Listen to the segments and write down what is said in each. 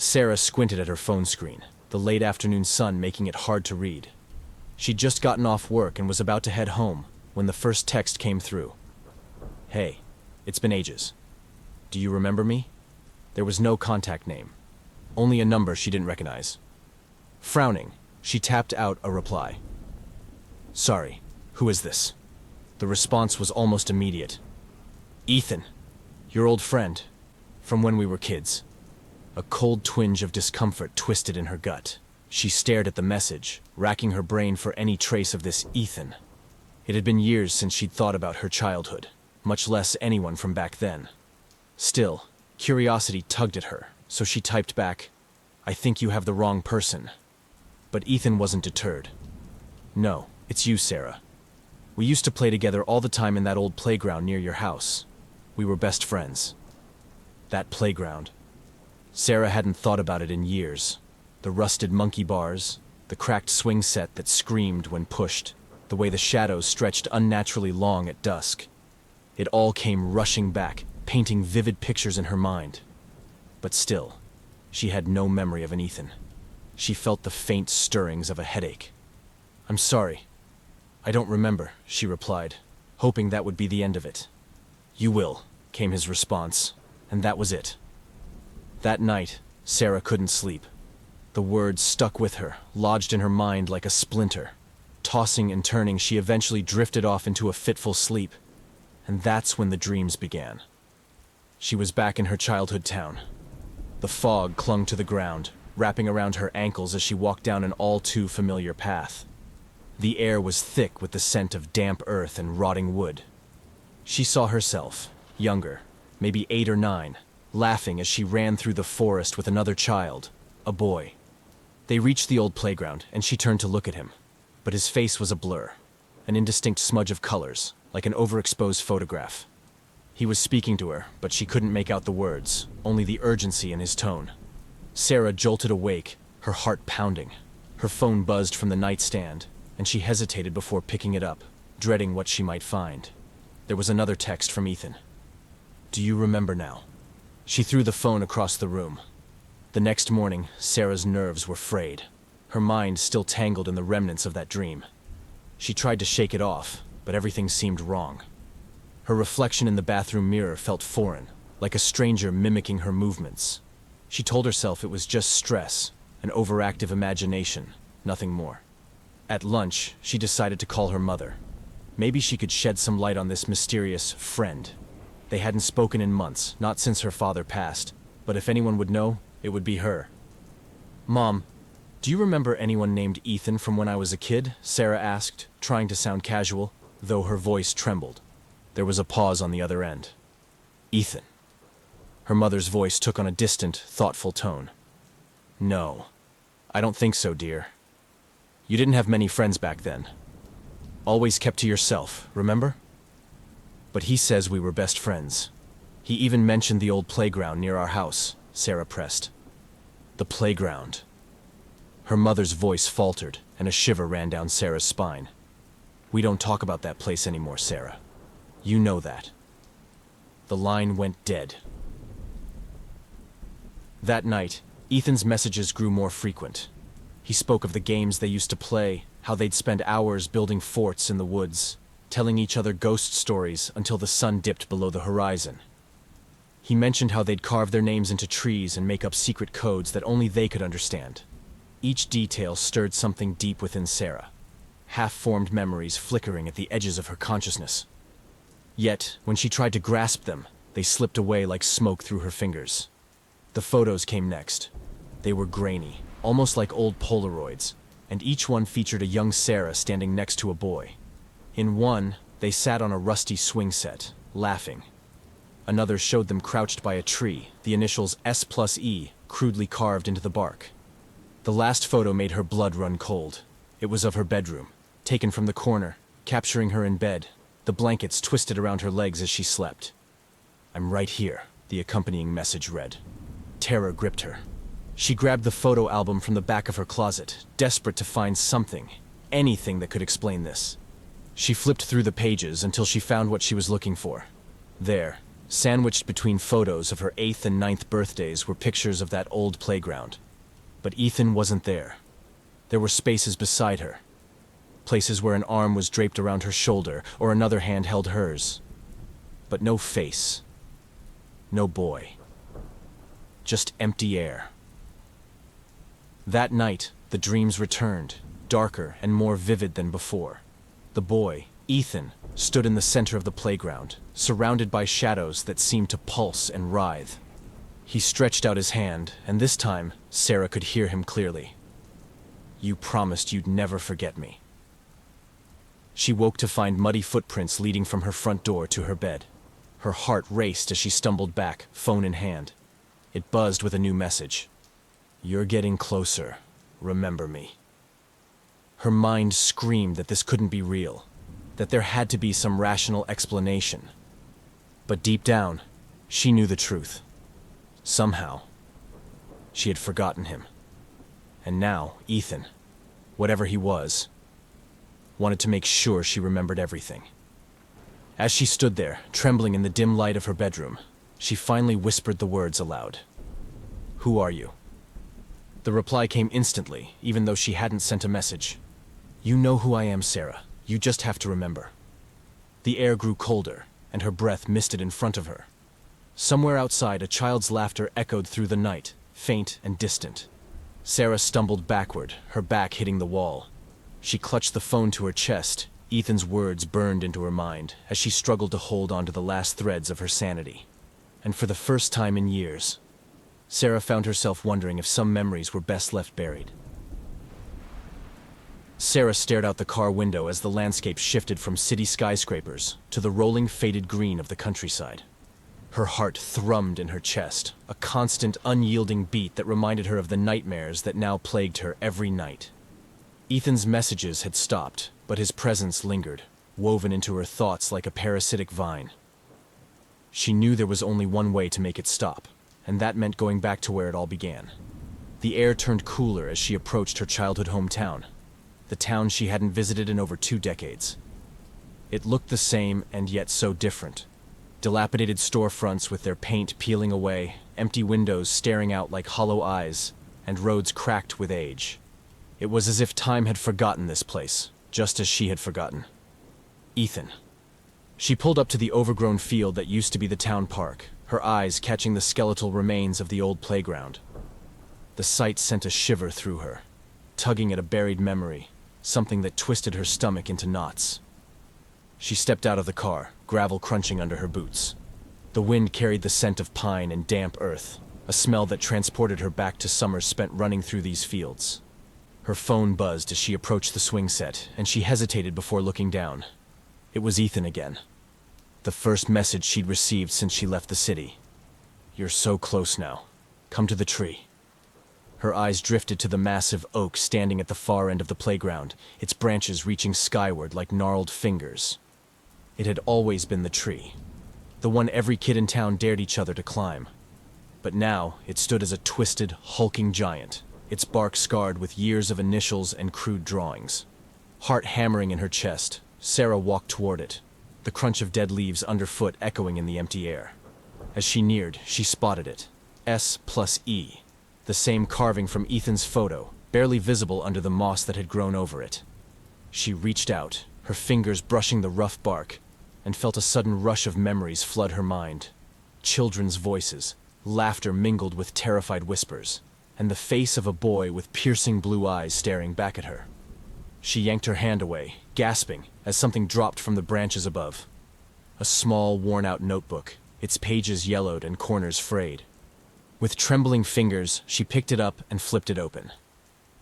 Sarah squinted at her phone screen, the late afternoon sun making it hard to read. She'd just gotten off work and was about to head home when the first text came through. "Hey, it's been ages. Do you remember me?" There was no contact name, only a number she didn't recognize. Frowning, she tapped out a reply. "Sorry, who is this?" The response was almost immediate. "Ethan, your old friend, from when we were kids." A cold twinge of discomfort twisted in her gut. She stared at the message, racking her brain for any trace of this Ethan. It had been years since she'd thought about her childhood, much less anyone from back then. Still, curiosity tugged at her, so she typed back, "I think you have the wrong person." But Ethan wasn't deterred. "No, it's you, Sarah. We used to play together all the time in that old playground near your house. We were best friends." That playground. Sarah hadn't thought about it in years. The rusted monkey bars, the cracked swing set that screamed when pushed, the way the shadows stretched unnaturally long at dusk. It all came rushing back, painting vivid pictures in her mind. But still, she had no memory of an Ethan. She felt the faint stirrings of a headache. "I'm sorry. I don't remember," she replied, hoping that would be the end of it. "You will," came his response, and that was it. That night, Sarah couldn't sleep. The words stuck with her, lodged in her mind like a splinter. Tossing and turning, she eventually drifted off into a fitful sleep, and that's when the dreams began. She was back in her childhood town. The fog clung to the ground, wrapping around her ankles as she walked down an all-too-familiar path. The air was thick with the scent of damp earth and rotting wood. She saw herself, younger, maybe 8 or 9, laughing as she ran through the forest with another child, a boy. They reached the old playground, and she turned to look at him. But his face was a blur, an indistinct smudge of colors, like an overexposed photograph. He was speaking to her, but she couldn't make out the words, only the urgency in his tone. Sarah jolted awake, her heart pounding. Her phone buzzed from the nightstand, and she hesitated before picking it up, dreading what she might find. There was another text from Ethan. "Do you remember now?" She threw the phone across the room. The next morning, Sarah's nerves were frayed, her mind still tangled in the remnants of that dream. She tried to shake it off, but everything seemed wrong. Her reflection in the bathroom mirror felt foreign, like a stranger mimicking her movements. She told herself it was just stress, an overactive imagination, nothing more. At lunch, she decided to call her mother. Maybe she could shed some light on this mysterious friend. They hadn't spoken in months, not since her father passed, but if anyone would know, it would be her. "Mom, do you remember anyone named Ethan from when I was a kid?" Sarah asked, trying to sound casual, though her voice trembled. There was a pause on the other end. "Ethan." Her mother's voice took on a distant, thoughtful tone. "No, I don't think so, dear. You didn't have many friends back then. Always kept to yourself, remember? But he says we were best friends. He even mentioned the old playground near our house," Sarah pressed. "The playground." Her mother's voice faltered, and a shiver ran down Sarah's spine. "We don't talk about that place anymore, Sarah. You know that." The line went dead. That night, Ethan's messages grew more frequent. He spoke of the games they used to play, how they'd spend hours building forts in the woods, telling each other ghost stories until the sun dipped below the horizon. He mentioned how they'd carve their names into trees and make up secret codes that only they could understand. Each detail stirred something deep within Sarah, half-formed memories flickering at the edges of her consciousness. Yet, when she tried to grasp them, they slipped away like smoke through her fingers. The photos came next. They were grainy, almost like old Polaroids, and each one featured a young Sarah standing next to a boy. In one, they sat on a rusty swing set, laughing. Another showed them crouched by a tree, the initials S+E crudely carved into the bark. The last photo made her blood run cold. It was of her bedroom, taken from the corner, capturing her in bed, the blankets twisted around her legs as she slept. "I'm right here," the accompanying message read. Terror gripped her. She grabbed the photo album from the back of her closet, desperate to find something, anything that could explain this. She flipped through the pages until she found what she was looking for. There, Sandwiched between photos of her 8th and 9th birthdays were pictures of that old playground. But Ethan wasn't there. There were spaces beside her. Places where an arm was draped around her shoulder or another hand held hers. But no face. No boy. Just empty air. That night, the dreams returned, darker and more vivid than before. The boy, Ethan, stood in the center of the playground, surrounded by shadows that seemed to pulse and writhe. He stretched out his hand, and this time, Sarah could hear him clearly. "You promised you'd never forget me." She woke to find muddy footprints leading from her front door to her bed. Her heart raced as she stumbled back, phone in hand. It buzzed with a new message. "You're getting closer. Remember me." Her mind screamed that this couldn't be real, that there had to be some rational explanation. But deep down, she knew the truth. Somehow, she had forgotten him. And now, Ethan, whatever he was, wanted to make sure she remembered everything. As she stood there, trembling in the dim light of her bedroom, she finally whispered the words aloud. "Who are you?" The reply came instantly, even though she hadn't sent a message. "You know who I am, Sarah. You just have to remember." The air grew colder, and her breath misted in front of her. Somewhere outside, a child's laughter echoed through the night, faint and distant. Sarah stumbled backward, her back hitting the wall. She clutched the phone to her chest. Ethan's words burned into her mind as she struggled to hold on to the last threads of her sanity. And for the first time in years, Sarah found herself wondering if some memories were best left buried. Sarah stared out the car window as the landscape shifted from city skyscrapers to the rolling, faded green of the countryside. Her heart thrummed in her chest, a constant, unyielding beat that reminded her of the nightmares that now plagued her every night. Ethan's messages had stopped, but his presence lingered, woven into her thoughts like a parasitic vine. She knew there was only one way to make it stop, and that meant going back to where it all began. The air turned cooler as she approached her childhood hometown, the town she hadn't visited in over 2 decades. It looked the same and yet so different. Dilapidated storefronts with their paint peeling away, empty windows staring out like hollow eyes, and roads cracked with age. It was as if time had forgotten this place, just as she had forgotten. Ethan. She pulled up to the overgrown field that used to be the town park, her eyes catching the skeletal remains of the old playground. The sight sent a shiver through her, tugging at a buried memory, something that twisted her stomach into knots. She stepped out of the car, gravel crunching under her boots. The wind carried the scent of pine and damp earth, a smell that transported her back to summers spent running through these fields. Her phone buzzed as she approached the swing set, and she hesitated before looking down. It was Ethan again. The first message she'd received since she left the city. "You're so close now. Come to the tree." Her eyes drifted to the massive oak standing at the far end of the playground, its branches reaching skyward like gnarled fingers. It had always been the tree, the one every kid in town dared each other to climb. But now it stood as a twisted, hulking giant, its bark scarred with years of initials and crude drawings. Heart hammering in her chest, Sarah walked toward it, the crunch of dead leaves underfoot echoing in the empty air. As she neared, she spotted it. S+E, the same carving from Ethan's photo, barely visible under the moss that had grown over it. She reached out, her fingers brushing the rough bark, and felt a sudden rush of memories flood her mind. Children's voices, laughter mingled with terrified whispers, and the face of a boy with piercing blue eyes staring back at her. She yanked her hand away, gasping, as something dropped from the branches above. A small, worn-out notebook, its pages yellowed and corners frayed. With trembling fingers, she picked it up and flipped it open.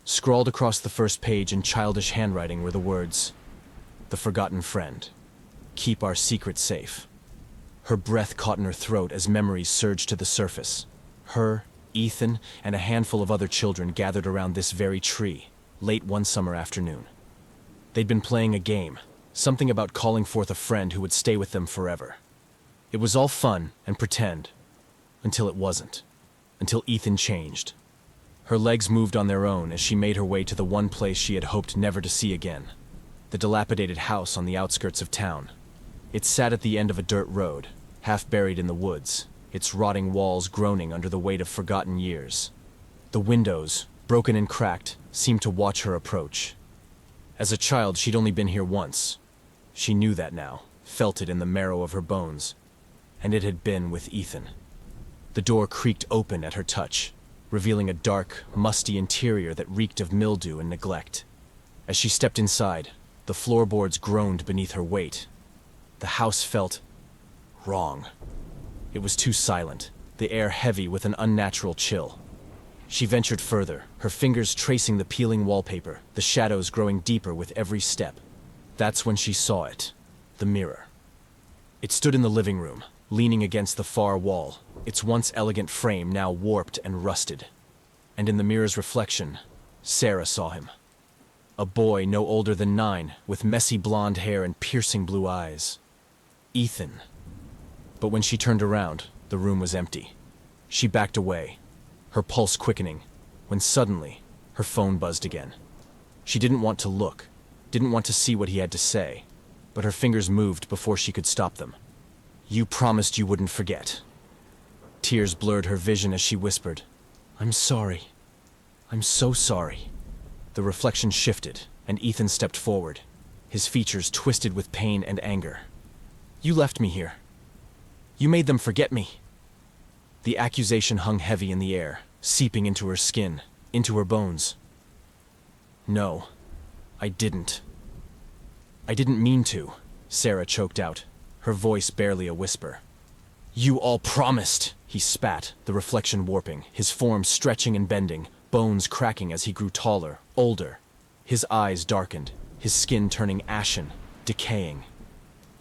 Scrawled across the first page in childish handwriting were the words, "The forgotten friend. Keep our secret safe." Her breath caught in her throat as memories surged to the surface. Her, Ethan, and a handful of other children gathered around this very tree, late one summer afternoon. They'd been playing a game, something about calling forth a friend who would stay with them forever. It was all fun and pretend, until it wasn't, until Ethan changed. Her legs moved on their own as she made her way to the one place she had hoped never to see again, the dilapidated house on the outskirts of town. It sat at the end of a dirt road, half buried in the woods, its rotting walls groaning under the weight of forgotten years. The windows, broken and cracked, seemed to watch her approach. As a child, she'd only been here once. She knew that now, felt it in the marrow of her bones. And it had been with Ethan. The door creaked open at her touch, revealing a dark, musty interior that reeked of mildew and neglect. As she stepped inside, the floorboards groaned beneath her weight. The house felt wrong. It was too silent, the air heavy with an unnatural chill. She ventured further, her fingers tracing the peeling wallpaper, the shadows growing deeper with every step. That's when she saw it, the mirror. It stood in the living room, leaning against the far wall, its once elegant frame now warped and rusted. And in the mirror's reflection, Sarah saw him. A boy no older than 9, with messy blonde hair and piercing blue eyes. Ethan. But when she turned around, the room was empty. She backed away, her pulse quickening, when suddenly, her phone buzzed again. She didn't want to look, didn't want to see what he had to say, but her fingers moved before she could stop them. "You promised you wouldn't forget." Tears blurred her vision as she whispered, "I'm sorry. I'm so sorry." The reflection shifted, and Ethan stepped forward, his features twisted with pain and anger. "You left me here. You made them forget me." The accusation hung heavy in the air, seeping into her skin, into her bones. "No, I didn't. I didn't mean to," Sarah choked out, her voice barely a whisper. "You all promised," he spat, the reflection warping, his form stretching and bending, bones cracking as he grew taller, older. His eyes darkened, his skin turning ashen, decaying.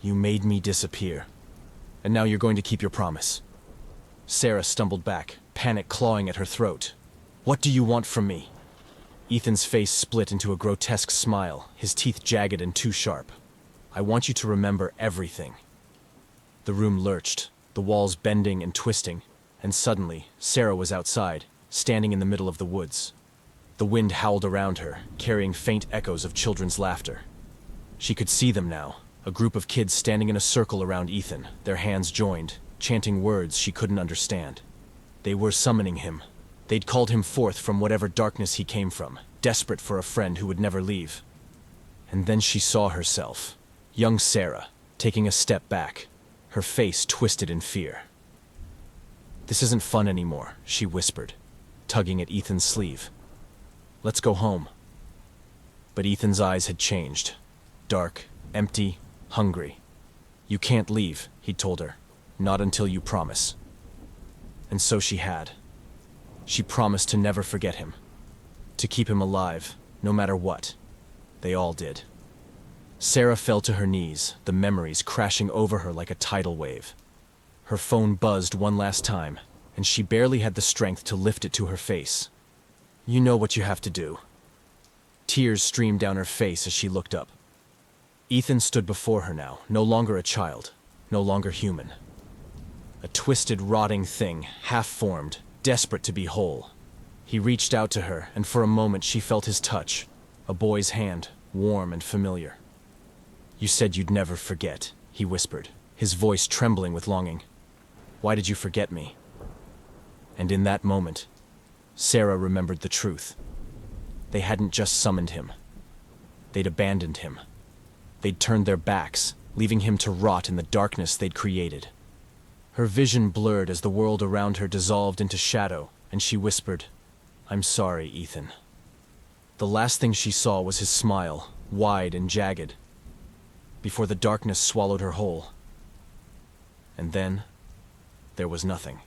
"You made me disappear. And now you're going to keep your promise." Sarah stumbled back, panic clawing at her throat. "What do you want from me?" Ethan's face split into a grotesque smile, his teeth jagged and too sharp. "I want you to remember everything." The room lurched, the walls bending and twisting, and suddenly, Sarah was outside, standing in the middle of the woods. The wind howled around her, carrying faint echoes of children's laughter. She could see them now, a group of kids standing in a circle around Ethan, their hands joined, chanting words she couldn't understand. They were summoning him. They'd called him forth from whatever darkness he came from, desperate for a friend who would never leave. And then she saw herself, young Sarah, taking a step back, her face twisted in fear. "This isn't fun anymore," she whispered, tugging at Ethan's sleeve. "Let's go home." But Ethan's eyes had changed, dark, empty, hungry. "You can't leave," he'd told her, "not until you promise." And so she had. She promised to never forget him, to keep him alive, no matter what. They all did. Sarah fell to her knees, the memories crashing over her like a tidal wave. Her phone buzzed one last time, and she barely had the strength to lift it to her face. "You know what you have to do." Tears streamed down her face as she looked up. Ethan stood before her now, no longer a child, no longer human. A twisted, rotting thing, half-formed, desperate to be whole. He reached out to her, and for a moment she felt his touch, a boy's hand, warm and familiar. "You said you'd never forget," he whispered, his voice trembling with longing. "Why did you forget me?" And in that moment, Sarah remembered the truth. They hadn't just summoned him. They'd abandoned him. They'd turned their backs, leaving him to rot in the darkness they'd created. Her vision blurred as the world around her dissolved into shadow, and she whispered, "I'm sorry, Ethan." The last thing she saw was his smile, wide and jagged, before the darkness swallowed her whole. And then, there was nothing.